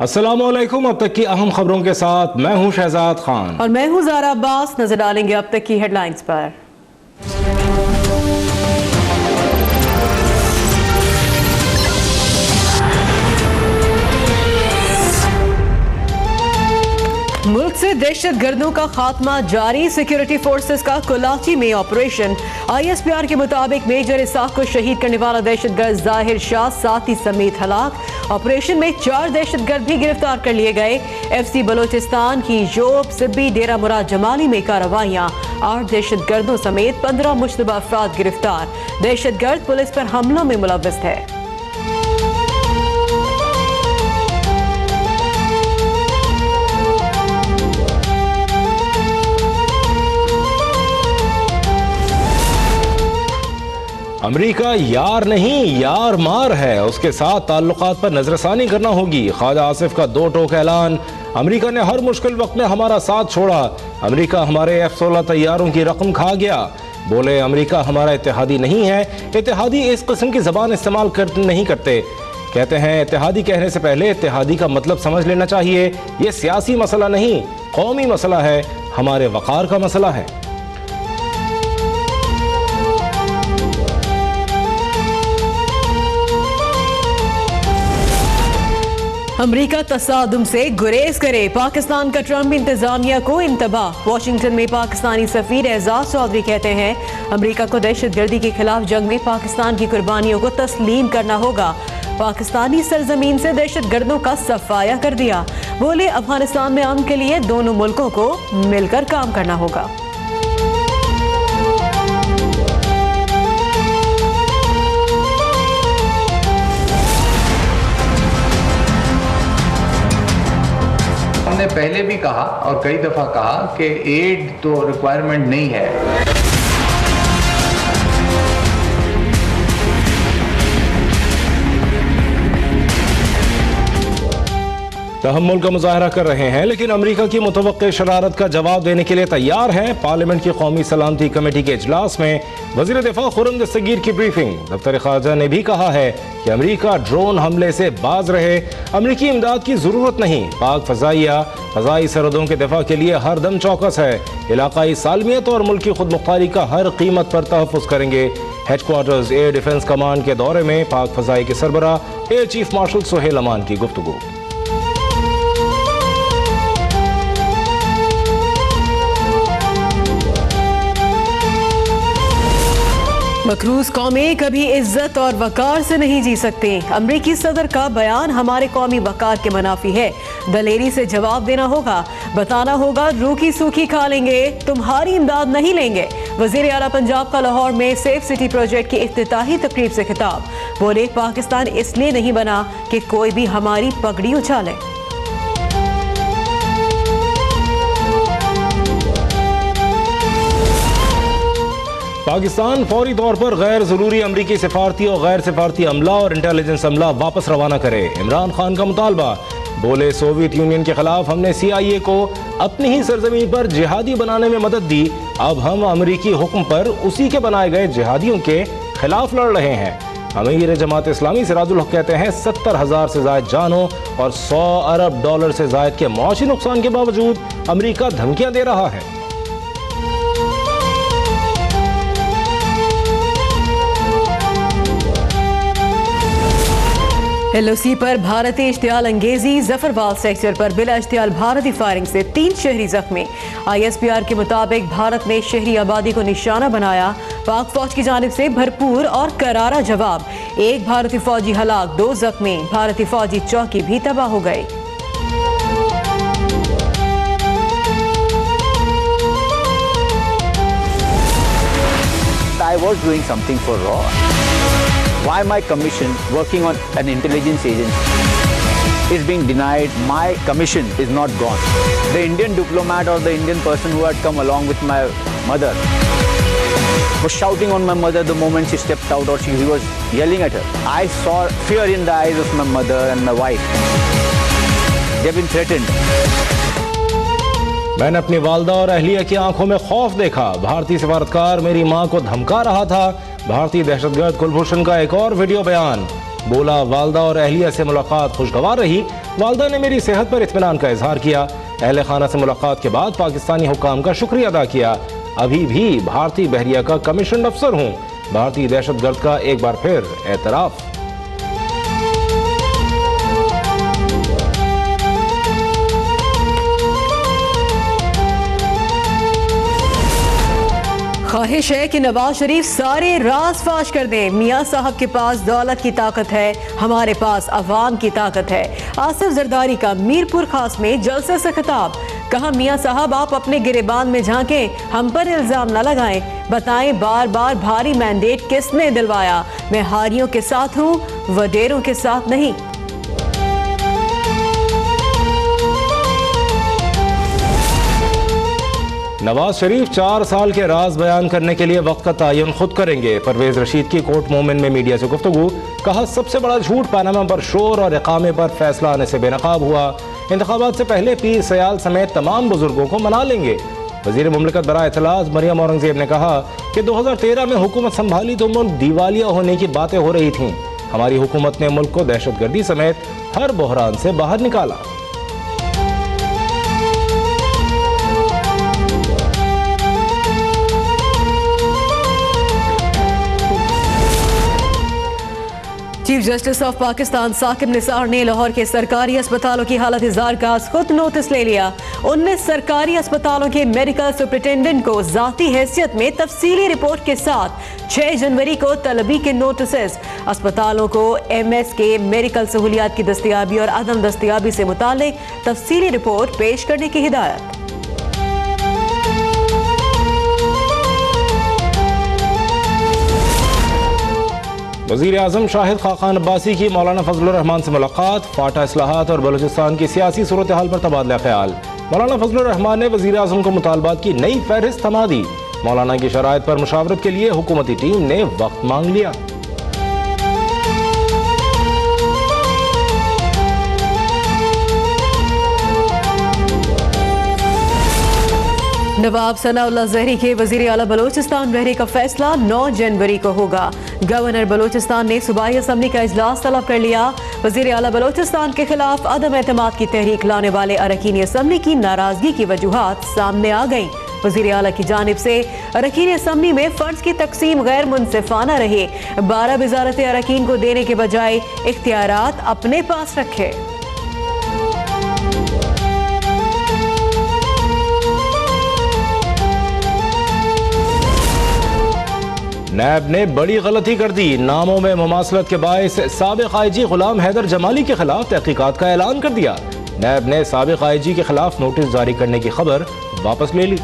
अस्सलामुअलैकुम। अब तक की अहम खबरों के साथ मैं हूं शहजाद खान और मैं हूं ज़ारा अब्बास। नजर डालेंगे अब तक की हेडलाइंस पर। मुल्क से दहशत गर्दों का खात्मा जारी, सिक्योरिटी फोर्सेस का कोलाची में ऑपरेशन। ISPR के मुताबिक मेजर इसाक को शहीद करने वाला दहशतगर्द जाहिर शाह साथी समेत हलाक। ऑपरेशन में 4 दहशतगर्द भी गिरफ्तार कर लिए गए। FC बलोचिस्तान की जोब सिब्बी डेरा मुराद जमाली में कार्रवाइयां, 8 दहशतगर्दों समेत 15 मुश्तबा अफराद गिरफ्तार। दहशतगर्द पुलिस पर हमलों में मुलव्वस है। अमेरिका यार नहीं यार मार है, उसके साथ ताल्लुकात पर नजरसानी करना होगी। ख्वाजा आसिफ का 2 टोक ऐलान। अमेरिका ने हर मुश्किल वक्त में हमारा साथ छोड़ा। अमेरिका हमारे F-16 तैयारों की रकम खा गया। बोले अमेरिका हमारा इत्तेहादी नहीं है। इत्तेहादी इस किस्म की जबान इस्तेमाल नहीं करते। कहते हैं इत्तेहादी कहने से पहले इत्तेहादी का मतलब समझ लेना चाहिए। ये सियासी मसला नहीं, कौमी मसला है, हमारे वक़ार का मसला है। अमरीका तसादुम से गुरेज करे, पाकिस्तान का ट्रंप इंतजामिया को इंतबाह। वाशिंगटन में पाकिस्तानी सफीर एजाज चौधरी कहते हैं अमरीका को दहशतगर्दी के खिलाफ जंग में पाकिस्तान की कुर्बानियों को तस्लीम करना होगा। पाकिस्तानी सरजमीन से दहशतगर्दों का सफाया कर दिया। बोले अफगानिस्तान में अमन के लिए दोनों मुल्कों को मिलकर काम करना होगा। हमने पहले भी कहा और कई दफा कहा कि एड तो रिक्वायरमेंट नहीं है। तहम्मुल का मुजाहरा कर रहे हैं, लेकिन अमेरिका की मुतवक्के शरारत का जवाब देने के लिए तैयार हैं। पार्लियामेंट की कौमी सलामती कमेटी के इजलास में वज़ीर दिफा खुर्रम दस्तगीर की ब्रीफिंग। दफ्तर ख़ारजा ने भी कहा है कि अमेरिका ड्रोन हमले से बाज रहे, अमेरिकी इमदाद की जरूरत नहीं। पाक फजाइया फजाई सरहदों के दिफा के लिए हर दम चौकस है। इलाकाई सालमियत और मुल्की खुद मुख्तारी का हर कीमत पर तहफ़्फ़ुज़ करेंगे। हेडक्वार्टर्स एयर डिफेंस कमांड के दौरे में पाक फजाई के सरबरा एयर चीफ मार्शल सुहेल अमान की गुफ्तगू। मकरूज कौमें कभी इज्जत और वकार से नहीं जी सकते। अमरीकी सदर का बयान हमारे कौमी वकार के मुनाफी है। दलेरी से जवाब देना होगा, बताना होगा रूखी सूखी खा लेंगे, तुम्हारी इमदाद नहीं लेंगे। वजीर आला पंजाब का लाहौर में सेफ सिटी प्रोजेक्ट की इफ्तिताही तकरीब से खिताब। बोले पाकिस्तान इसलिए नहीं बना कि कोई भी हमारी पगड़ी उछाले। पाकिस्तान फौरी तौर पर गैर जरूरी अमरीकी सिफारती और गैर सिफारती अमला और इंटेलिजेंस अमला वापस रवाना करे, इमरान खान का मुतालबा। बोले सोवियत यूनियन के खिलाफ हमने CIA को अपनी ही सरजमीन पर जिहादी बनाने में मदद दी, अब हम अमरीकी हुक्म पर उसी के बनाए गए जिहादियों के खिलाफ लड़ रहे हैं। अमीर जमात इस्लामी सिराजुल हक कहते हैं 70,000 से ज्यादा जानों और $100 अरब से ज्यादा के मौशी नुकसान के बावजूद अमरीका धमकियां दे रहा है। LOC पर भारतीय इश्तियाल अंगेजी, जफरवाल सेक्टर पर बिला इश्तियाल भारतीय फायरिंग से 3 शहरी जख्मी। ISPR के मुताबिक भारत ने शहरी आबादी को निशाना बनाया। पाक फौज की जानिब से भरपूर और करारा जवाब। 1 भारतीय फौजी हलाक, 2 जख्मी। भारतीय फौजी चौकी भी तबाह हो गई। I was doing something for RAW. Why my commission working on an intelligence agency is being denied? My commission is not gone. The Indian diplomat or the Indian person who had come along with my mother was shouting on my mother the moment she stepped out, or he was yelling at her. I saw fear in the eyes of my mother and my wife. They've been threatened. मैंने अपनी वालदा और अहलिया की आंखों में खौफ देखा। भारतीय सफारतकार मेरी मां को धमका रहा था। भारतीय दहशतगर्द कुलभूषण का एक और वीडियो बयान। बोला वालदा और अहलिया से मुलाकात खुशगवार रही, वालदा ने मेरी सेहत पर इत्मीनान का इजहार किया। अहले खाना से मुलाकात के बाद पाकिस्तानी हुक्काम का शुक्रिया अदा किया। अभी भी भारतीय बहरिया का कमीशन अफसर हूँ। भारतीय दहशतगर्द का एक बार फिर एतराफ। ख्वाहिश है कि नवाज शरीफ सारे राज फाश कर दें। मियां साहब के पास दौलत की ताकत है, हमारे पास अवाम की ताकत है। आसिफ जरदारी का मीरपुर खास में जलसे से खिताब। कहा, मियां साहब आप अपने गिरेबान में झांकें, हम पर इल्जाम न लगाएं। बताएं बार बार भारी मैंडेट किसने दिलवाया। मैं हारियों के साथ हूँ, वडेरों के साथ नहीं। नवाज शरीफ 4 साल के राज बयान करने के लिए वक्त का तयन खुद करेंगे। परवेज रशीद की कोर्ट मोमेंट में मीडिया से गुफ्तगू। कहा, सबसे बड़ा झूठ पनामा पर शोर और इकामे पर फैसला आने से बेनकाब हुआ। इंतखाबात से पहले पीर सयाल समेत तमाम बुजुर्गों को मना लेंगे। वजीर मुमलिकत बराए इत्तलात मरियम औरंगजेब ने कहा कि 2013 में हुकूमत संभाली तो मुल्क दिवालिया होने की बातें हो रही थीं। हमारी हुकूमत ने मुल्क को दहशतगर्दी समेत हर बहरान से बाहर निकाला। Chief justice of Pakistan Saqib Nisar ने लाहौर के सरकारी अस्पतालों की हालत इज़ार का खुद नोटिस ले लिया। 19 सरकारी अस्पतालों के मेडिकल सुपरिटेंडेंट को जाती हैसियत में तफसीली रिपोर्ट के साथ 6 जनवरी को तलबी के नोटिस। अस्पतालों को MS के मेडिकल सहूलियात की दस्तियाबी और अदम दस्तियाबी से मुतालिक तफसीली रिपोर्ट पेश करने की हिदायत। वज़ीर आज़म शाहिद खाकान अब्बासी की मौलाना फजलुर रहमान से मुलाकात। फाटा इस्लाहात और बलूचिस्तान की सियासी सूरत हाल पर तबादला ख्याल। मौलाना फजलुर रहमान ने वज़ीर आज़म को मुतालबात की नई फहरिस्त थमा दी। मौलाना की शराइत पर मुशावरत के लिए हुकूमती टीम ने वक्त मांग लिया। नवाब सनाउल्लाह ज़हरी के वज़ीर आला बलोचिस्तान रहने का फैसला 9 जनवरी को होगा। गवर्नर बलोचिस्तान ने सूबाई असम्बली का इजलास तलब कर लिया। वज़ीर आला बलोचिस्तान के खिलाफ अदम एतमाद की तहरीक लाने वाले अरकीन असम्बली की नाराजगी की वजूहात सामने आ गईं। वज़ीर आला की जानिब से अरकीन असम्बली में फंड्स की तकसीम गैर मुनसिफाना रही। 12 वज़ारत अरकीन को देने के बजाय इख्तियारात अपने पास रखे। नैब ने बड़ी गलती कर दी। नामों में मुमासलत के बायस साबिक IG गुलाम हैदर जमाली के खिलाफ तहकीकात का ऐलान कर दिया। नैब ने साबिक IG के खिलाफ नोटिस जारी करने की खबर वापस ले ली।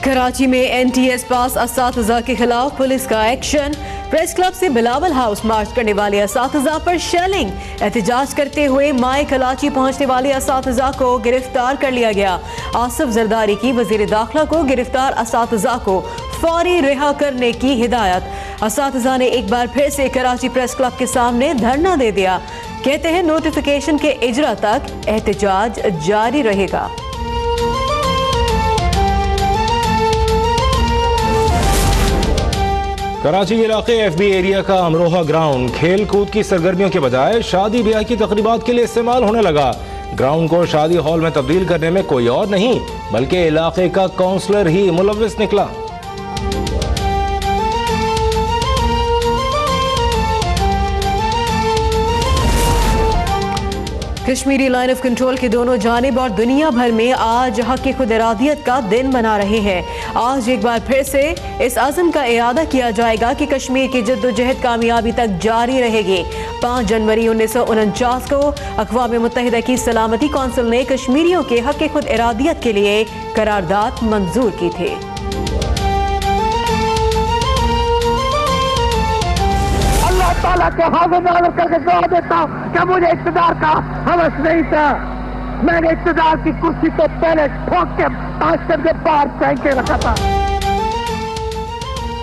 कराची में NTS पास असातिज़ा के खिलाफ पुलिस का एक्शन। प्रेस क्लब से बिलावल हाउस मार्च करने वाले असातिज़ा पर शेलिंग। एहतजाज करते हुए माए कराची पहुंचने वाले असातिज़ा को गिरफ्तार कर लिया गया। आसिफ जरदारी की वज़ीर दाखिला को गिरफ्तार असातिज़ा को फौरी रिहा करने की हिदायत। असातिज़ा ने एक बार फिर से कराची प्रेस क्लब के सामने धरना दे दिया। कहते हैं नोटिफिकेशन के इजरा तक एहतजाज जारी रहेगा। कराची के इलाके FB एरिया का अमरोहा ग्राउंड खेल कूद की सरगर्मियों के बजाय शादी ब्याह की तकरीबात के लिए इस्तेमाल होने लगा। ग्राउंड को शादी हॉल में तब्दील करने में कोई और नहीं बल्कि इलाके का काउंसलर ही मुलव्विस निकला। कश्मीरी लाइन ऑफ कंट्रोल के दोनों जानिब और दुनिया भर में आज हक की खुद इरादियत का दिन मना रहे हैं। आज एक बार फिर से इस अज़म का इरादा किया जाएगा कि कश्मीर की जद्दोजहद कामयाबी तक जारी रहेगी। 5 जनवरी 1949 को अक़वाम मुत्तहिदा की सलामती कौंसिल ने कश्मीरियों के हक की खुद इरादियत के लिए करारदाद मंजूर की थी। ताला के हाथ में करके दुआ देता हूं कि मुझे इक़्तिदार का हवस नहीं था। मैंने इक़्तिदार की कुर्सी को पहले ठोक के 5 दिन के बाहर फेंक के रखा था।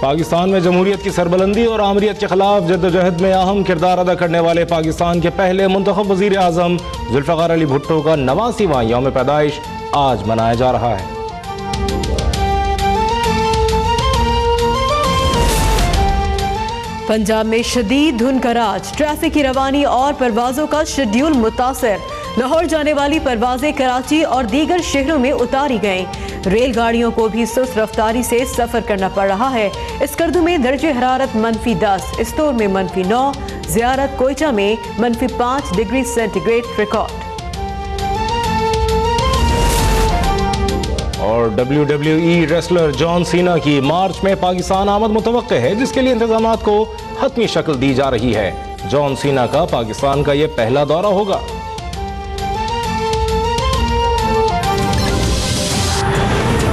पाकिस्तान में जमहूरियत की सरबलंदी और आमरीत के खिलाफ जद्दोजहद में अहम किरदार अदा करने वाले पाकिस्तान के पहले मुंतखब वज़ीर आज़म जुल्फ़िकार अली भुट्टो का 89वां यौम पैदाइश आज मनाया जा रहा है। पंजाब में शदीद धुंध का राज, ट्रैफिक की रवानी और परवाजों का शेड्यूल मुतासर। लाहौर जाने वाली परवाजें कराची और दीगर शहरों में उतारी गईं। रेलगाड़ियों को भी सुस्त रफ्तारी से सफर करना पड़ रहा है। स्कर्दू में दर्जे हरारत -10, इस्तोर में -9, ज़ियारत कोयटा में -5 डिग्री सेंटीग्रेड रिकॉर्ड। और WWE रेसलर जॉन सीना की मार्च में पाकिस्तान आमद मुतवक्के है, जिसके लिए इंतजामात को हतमी शक्ल दी जा रही है। जॉन सीना का पाकिस्तान का यह पहला दौरा होगा।